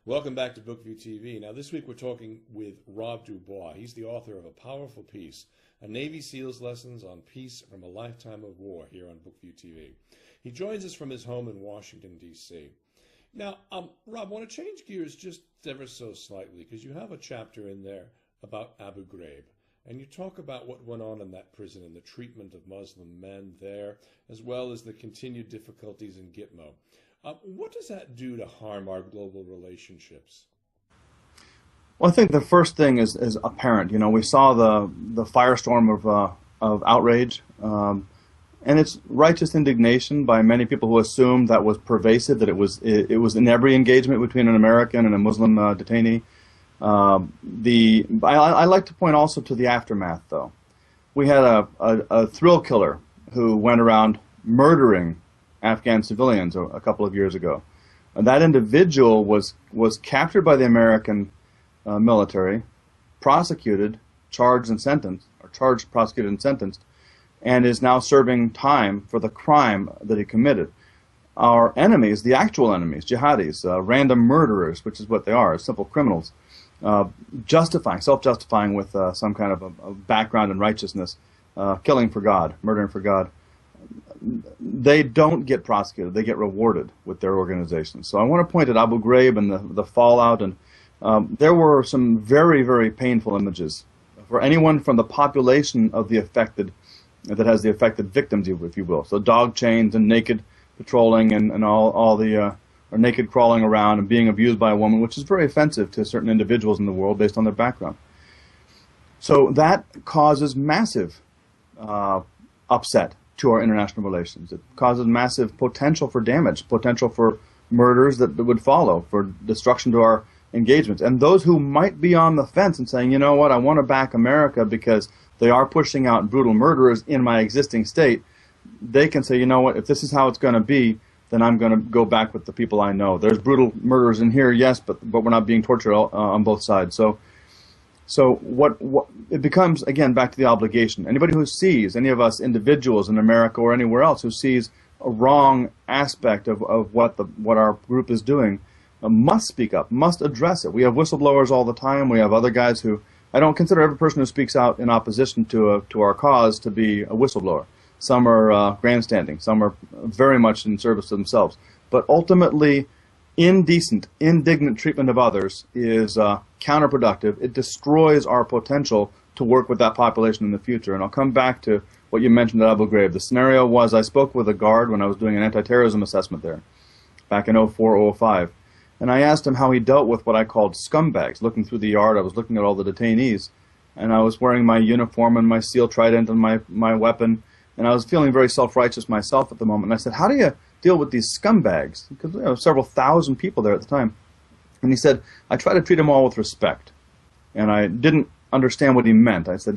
Welcome back to BookView TV. Now, this week we're talking with Rob Dubois. He's the author of A Powerful Peace, a Navy SEAL's Lessons on Peace from a Lifetime of War here on BookView TV. He joins us from his home in Washington, D.C. Now, Rob, I want to change gears just ever so slightly because you have a chapter in there about Abu Ghraib. And you talk about what went on in that prison and the treatment of Muslim men there, as well as the continued difficulties in Gitmo. What does that do to harm our global relationships? Well, I think the first thing is apparent. You know, we saw the firestorm of outrage, and it's righteous indignation by many people who assumed that was pervasive, that it was in every engagement between an American and a Muslim detainee. I like to point also to the aftermath, though. We had a thrill killer who went around murdering Afghan civilians a couple of years ago. And that individual was captured by the American military, prosecuted, prosecuted, and sentenced, and is now serving time for the crime that he committed. Our enemies, the actual enemies, jihadis, random murderers, which is what they are, simple criminals, self-justifying with some kind of a background in righteousness, killing for God, murdering for God. They don't get prosecuted; they get rewarded with their organizations. So I want to point at Abu Ghraib and the fallout, and there were some very, very painful images for anyone from the population of the affected, that has the affected victims, if you will. So dog chains and naked patrolling and all the or naked crawling around and being abused by a woman, which is very offensive to certain individuals in the world based on their background. So that causes massive upset to our international relations. It causes massive potential for damage, potential for murders that would follow, for destruction to our engagements. And those who might be on the fence and saying, you know what, I want to back America because they are pushing out brutal murderers in my existing state, they can say, you know what, if this is how it's going to be, then I'm going to go back with the people I know. There's brutal murderers in here, yes, but we're not being tortured on both sides. So what it becomes, again, back to the obligation. Anybody who sees, any of us individuals in America or anywhere else who sees a wrong aspect of what our group is doing must speak up, must address it. We have whistleblowers all the time. We have other guys who, I don't consider every person who speaks out in opposition to our cause to be a whistleblower. Some are grandstanding. Some are very much in service to themselves. But ultimately, indecent, indignant treatment of others is counterproductive. It destroys our potential to work with that population in the future. And I'll come back to what you mentioned at Abu Ghraib. The scenario was I spoke with a guard when I was doing an anti-terrorism assessment there back in 04, 05. And I asked him how he dealt with what I called scumbags. Looking through the yard, I was looking at all the detainees. And I was wearing my uniform and my SEAL trident and my weapon. And I was feeling very self-righteous myself at the moment. And I said, how do you deal with these scumbags? Because there were several thousand people there at the time. And he said, I try to treat them all with respect. And I didn't understand what he meant. I said,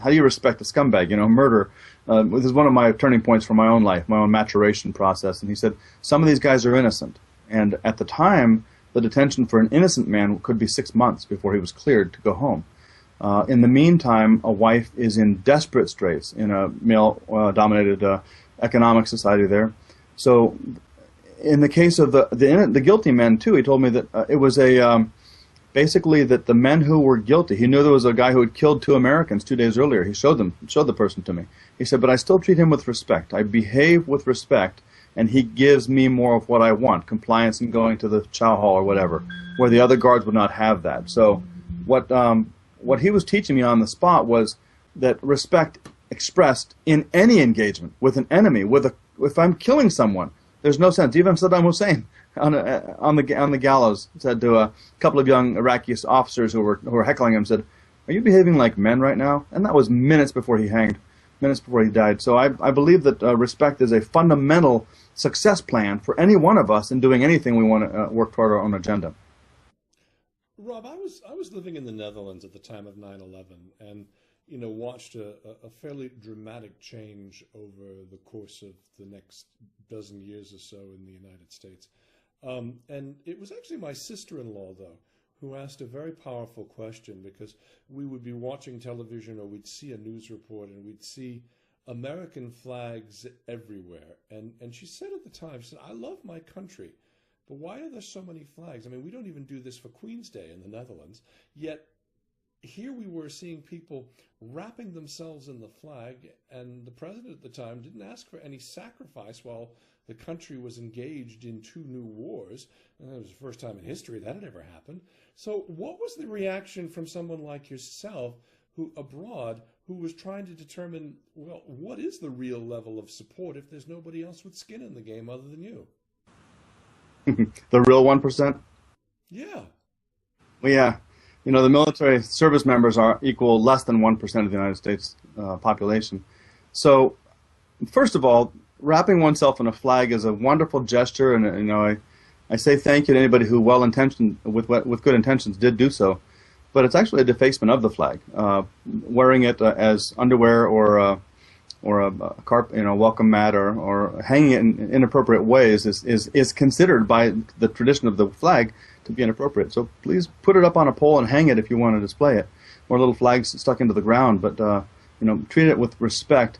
how do you respect a scumbag? You know, murder. This is one of my turning points for my own life, my own maturation process. And he said, some of these guys are innocent. And at the time, the detention for an innocent man could be 6 months before he was cleared to go home. In the meantime, a wife is in desperate straits in a male-dominated economic society there. So, in the case of the guilty men too, he told me that it was basically that the men who were guilty. He knew there was a guy who had killed 2 Americans 2 days earlier. He showed the person to me. He said, but I still treat him with respect. I behave with respect, and he gives me more of what I want, compliance and going to the chow hall or whatever, where the other guards would not have that. So, what he was teaching me on the spot was that respect expressed in any engagement with an enemy, if I'm killing someone, there's no sense. Even Saddam Hussein on the gallows said to a couple of young Iraqi officers who were heckling him, said, "Are you behaving like men right now?" And that was minutes before he hanged, minutes before he died. So I believe that respect is a fundamental success plan for any one of us in doing anything we want to work toward our own agenda. Rob, I was living in the Netherlands at the time of 9/11, and watched a fairly dramatic change over the course of the next dozen years or so in the United States. And it was actually my sister-in-law, though, who asked a very powerful question, because we would be watching television or we'd see a news report and we'd see American flags everywhere. And she said at the time, she said, "I love my country, but why are there so many flags? I mean, we don't even do this for Queen's Day in the Netherlands, yet here we were seeing people wrapping themselves in the flag, and the president at the time didn't ask for any sacrifice while the country was engaged in 2 new wars. And that was the first time in history that had ever happened. So what was the reaction from someone like yourself who abroad who was trying to determine, well, what is the real level of support if there's nobody else with skin in the game other than you? The real 1%? Yeah. Well, yeah. You know, the military service members are equal less than 1% of the United States population. So, first of all, wrapping oneself in a flag is a wonderful gesture, and you know, I say thank you to anybody who, with good intentions, did do so. But it's actually a defacement of the flag. Wearing it as underwear or a welcome mat or hanging it in inappropriate ways is considered by the tradition of the flag to be inappropriate. So please put it up on a pole and hang it if you want to display it, or little flags stuck into the ground. But treat it with respect.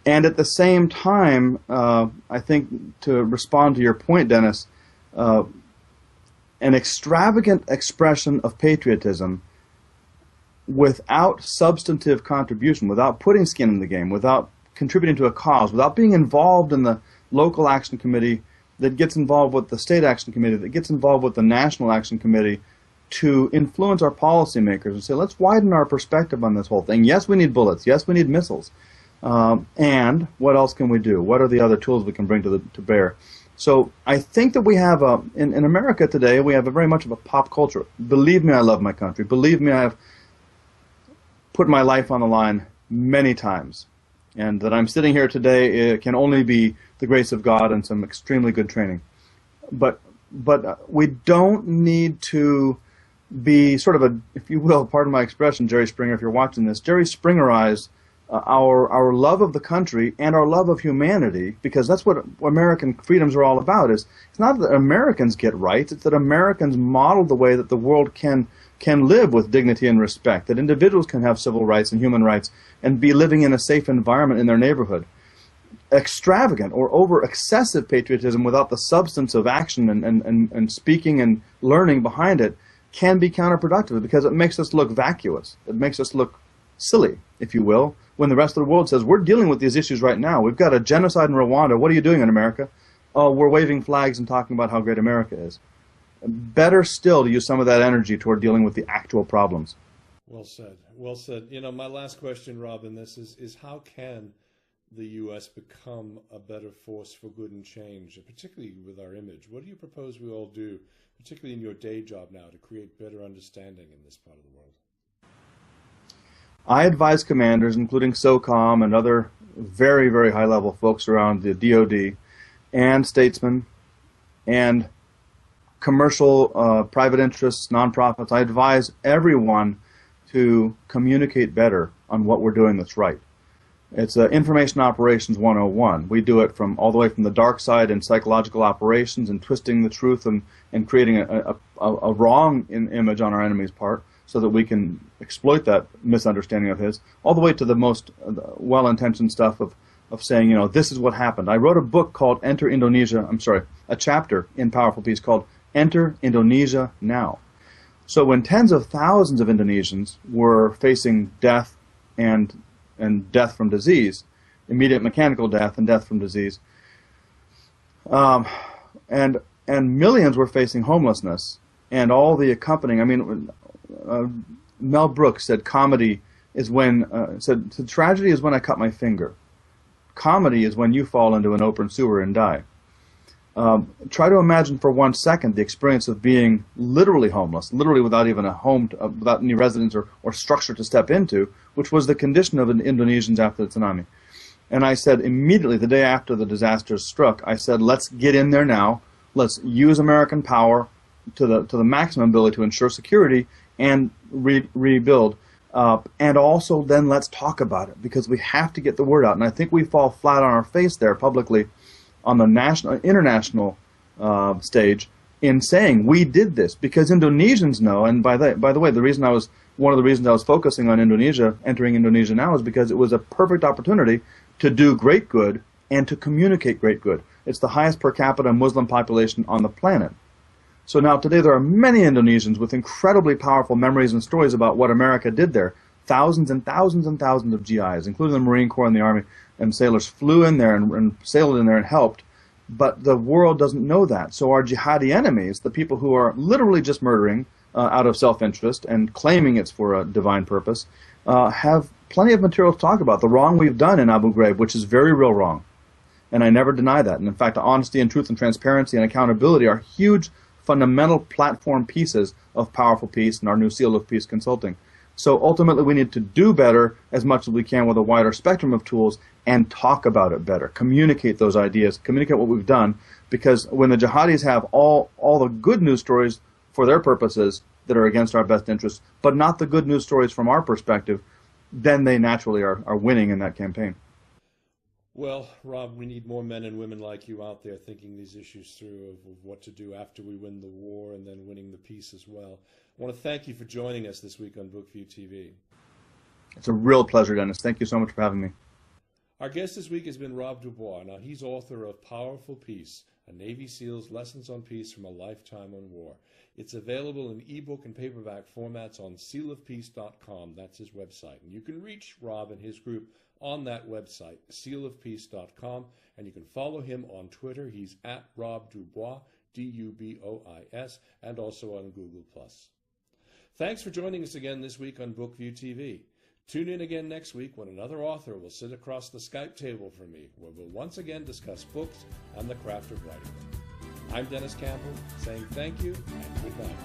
And at the same time, I think to respond to your point, Dennis, an extravagant expression of patriotism without substantive contribution, without putting skin in the game, without contributing to a cause, without being involved in the local action committee that gets involved with the state action committee, that gets involved with the national action committee to influence our policymakers and say, let's widen our perspective on this whole thing. Yes, we need bullets. Yes, we need missiles. And what else can we do? What are the other tools we can bring to bear? So I think that we have, in America today, we have very much of a pop culture. Believe me, I love my country. Believe me, I have put my life on the line many times. And that I'm sitting here today, it can only be the grace of God and some extremely good training. But we don't need to be sort of a, if you will, pardon my expression, Jerry Springer, if you're watching this, Jerry Springerized our love of the country and our love of humanity, because that's what American freedoms are all about. It's not that Americans get rights, it's that Americans model the way that the world can live with dignity and respect, that individuals can have civil rights and human rights and be living in a safe environment in their neighborhood. Extravagant or over excessive patriotism without the substance of action and speaking and learning behind it can be counterproductive, because it makes us look vacuous. It makes us look silly, if you will, when the rest of the world says, we're dealing with these issues right now. We've got a genocide in Rwanda. What are you doing in America? Oh, we're waving flags and talking about how great America is. Better still to use some of that energy toward dealing with the actual problems. Well said. Well said. You know, my last question, Rob, in this is how can the U.S. become a better force for good and change, particularly with our image? What do you propose we all do, particularly in your day job now, to create better understanding in this part of the world? I advise commanders, including SOCOM and other very, very high-level folks around the DoD, and statesmen, and commercial private interests, nonprofits. I advise everyone to communicate better on what we're doing that's right. It's Information Operations 101. We do it from all the way from the dark side in psychological operations and twisting the truth and creating a wrong image on our enemy's part so that we can exploit that misunderstanding of his, all the way to the most well-intentioned stuff of saying, you know, this is what happened. I wrote a book called a chapter in Powerful Peace called Enter Indonesia Now. So when tens of thousands of Indonesians were facing death and death from disease, immediate mechanical death and death from disease, and millions were facing homelessness and all the accompanying. I mean, Mel Brooks said comedy is when tragedy is when I cut my finger. Comedy is when you fall into an open sewer and die. Try to imagine for 1 second the experience of being literally homeless, literally without even a home, without any residence or structure to step into, which was the condition of the Indonesians after the tsunami. And I said immediately, the day after the disasters struck, I said, let's get in there now. Let's use American power to the maximum ability to ensure security and rebuild. And also then let's talk about it, because we have to get the word out. And I think we fall flat on our face there publicly on the international stage in saying we did this, because Indonesians know. And by the way, one of the reasons I was focusing on Indonesia, entering Indonesia now, is because it was a perfect opportunity to do great good and to communicate great good. It's the highest per capita Muslim population on the planet. So now today there are many Indonesians with incredibly powerful memories and stories about what America did there. Thousands and thousands and thousands of GIs, including the Marine Corps and the Army, and sailors flew in there and sailed in there and helped. But the world doesn't know that. So our jihadi enemies, the people who are literally just murdering out of self-interest and claiming it's for a divine purpose, have plenty of material to talk about. The wrong we've done in Abu Ghraib, which is very real wrong. And I never deny that. And in fact, honesty and truth and transparency and accountability are huge fundamental platform pieces of Powerful Peace and our new Seal of Peace Consulting. So ultimately we need to do better as much as we can with a wider spectrum of tools and talk about it better, communicate those ideas, communicate what we've done, because when the jihadis have all the good news stories for their purposes that are against our best interests, but not the good news stories from our perspective, then they naturally are winning in that campaign. Well, Rob, we need more men and women like you out there thinking these issues through of what to do after we win the war and then winning the peace as well. I want to thank you for joining us this week on BookView TV. It's a real pleasure, Dennis. Thank you so much for having me. Our guest this week has been Rob Dubois. Now, he's author of Powerful Peace, a Navy SEAL's Lessons on Peace from a Lifetime on War. It's available in ebook and paperback formats on sealofpeace.com. That's his website. And you can reach Rob and his group on that website, sealofpeace.com, and you can follow him on Twitter. He's at Rob Dubois, D-U-B-O-I-S, and also on Google+. Thanks for joining us again this week on BookView TV. Tune in again next week when another author will sit across the Skype table from me, where we'll once again discuss books and the craft of writing. I'm Dennis Campbell, saying thank you and good night.